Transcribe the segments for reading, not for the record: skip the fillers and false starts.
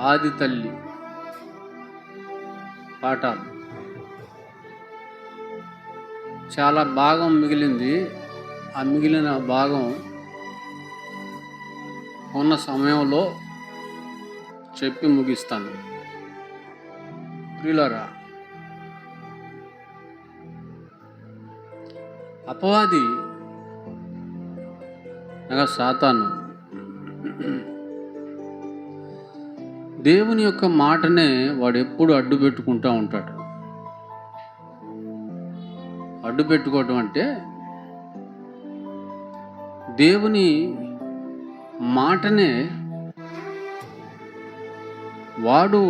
ఆది తల్లి పాఠాలు చాలా భాగం మిగిలింది. ఆ మిగిలిన భాగం ఉన్న సమయంలో చెప్పి ముగిస్తాను. ప్రియులారా, అపవాది అనగా సాతాను దేవుని యొక్క మాటనే వాడు ఎప్పుడు అడ్డు పెట్టుకుంటూ ఉంటాడు. అడ్డు పెట్టుకోవటం అంటే దేవుని మాటనే వాడు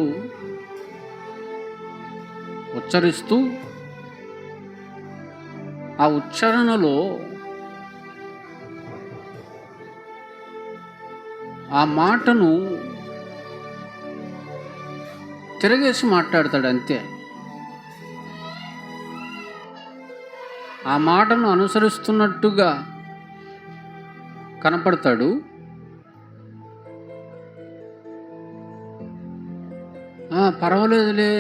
ఉచ్చరిస్తూ ఆ ఉచ్చారణలో ఆ మాటను తిరగేసి మాట్లాడతాడు అంతే. ఆ మాటను అనుసరిస్తున్నట్టుగా కనపడతాడు. పర్వాలేదులే,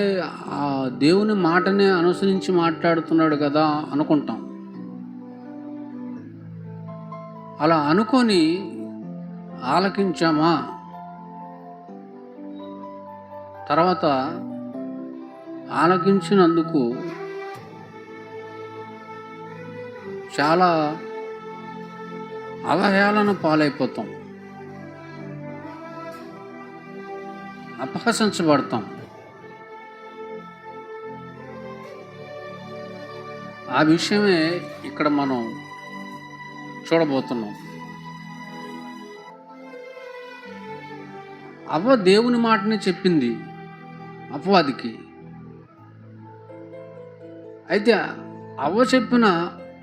ఆ దేవుని మాటనే అనుసరించి మాట్లాడుతున్నాడు కదా అనుకుంటాం. అలా అనుకొని ఆలకించామా, తర్వాత ఆలకించినందుకు చాలా అవహేళన పాలైపోతాం, అపహసించబడతాం. ఆ విషయమే ఇక్కడ మనం చూడబోతున్నాం. అవ్వ దేవుని మాటనే చెప్పింది అపవాదికి. అయితే అవ్వ చెప్పిన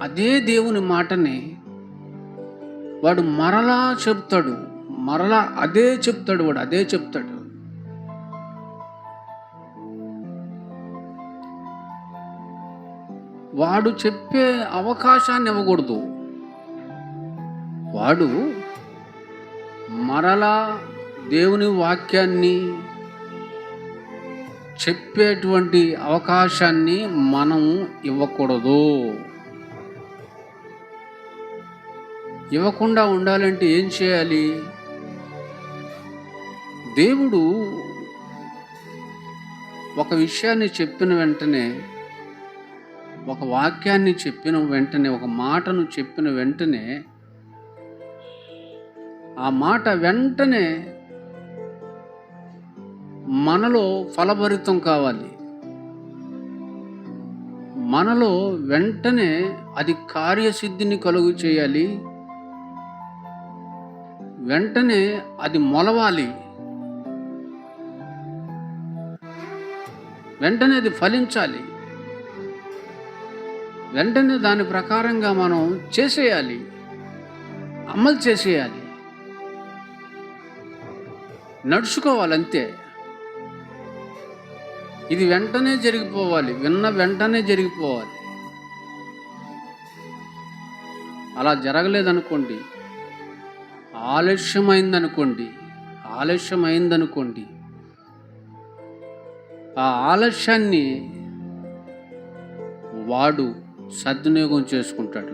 అదే దేవుని మాటని వాడు మరలా చెప్తాడు, మరలా అదే చెప్తాడు, వాడు అదే చెప్తాడు. వాడు చెప్పే అవకాశాన్ని ఇవ్వకూడదు. వాడు మరలా దేవుని వాక్యాన్ని చెప్పేటువంటి అవకాశాన్ని మనం ఇవ్వకూడదు. ఇవ్వకుండా ఉండాలంటే ఏం చేయాలి? దేవుడు ఒక విషయాన్ని చెప్పిన వెంటనే, ఒక వాక్యాన్ని చెప్పిన వెంటనే, ఒక మాటను చెప్పిన వెంటనే ఆ మాట వెంటనే మనలో ఫలభరితం కావాలి. మనలో వెంటనే అది కార్యసిద్ధిని కలుగు చేయాలి. వెంటనే అది మొలవాలి, వెంటనే అది ఫలించాలి, వెంటనే దాని ప్రకారంగా మనం చేసేయాలి, అమలు చేసేయాలి, నడుచుకోవాలంతే. ఇది వెంటనే జరిగిపోవాలి, విన్న వెంటనే జరిగిపోవాలి. అలా జరగలేదనుకోండి, ఆలస్యమైందనుకోండి, ఆ ఆలస్యాన్ని వాడు సద్వినియోగం చేసుకుంటాడు.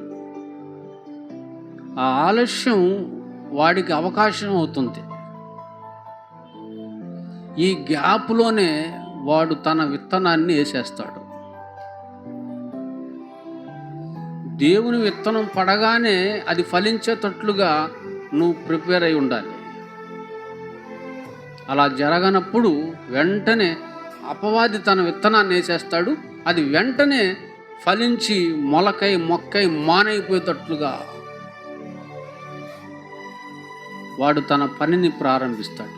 ఆ ఆలస్యం వాడికి అవకాశం అవుతుంది. ఈ గ్యాప్లోనే వాడు తన విత్తనాన్ని వేసేస్తాడు. దేవుని విత్తనం పడగానే అది ఫలించేటట్లుగా నువ్వు ప్రిపేర్ అయి ఉండాలి. అలా జరగనప్పుడు వెంటనే అపవాది తన విత్తనాన్ని వేసేస్తాడు. అది వెంటనే ఫలించి మొక్కై మానైపోయేటట్లుగా వాడు తన పనిని ప్రారంభిస్తాడు.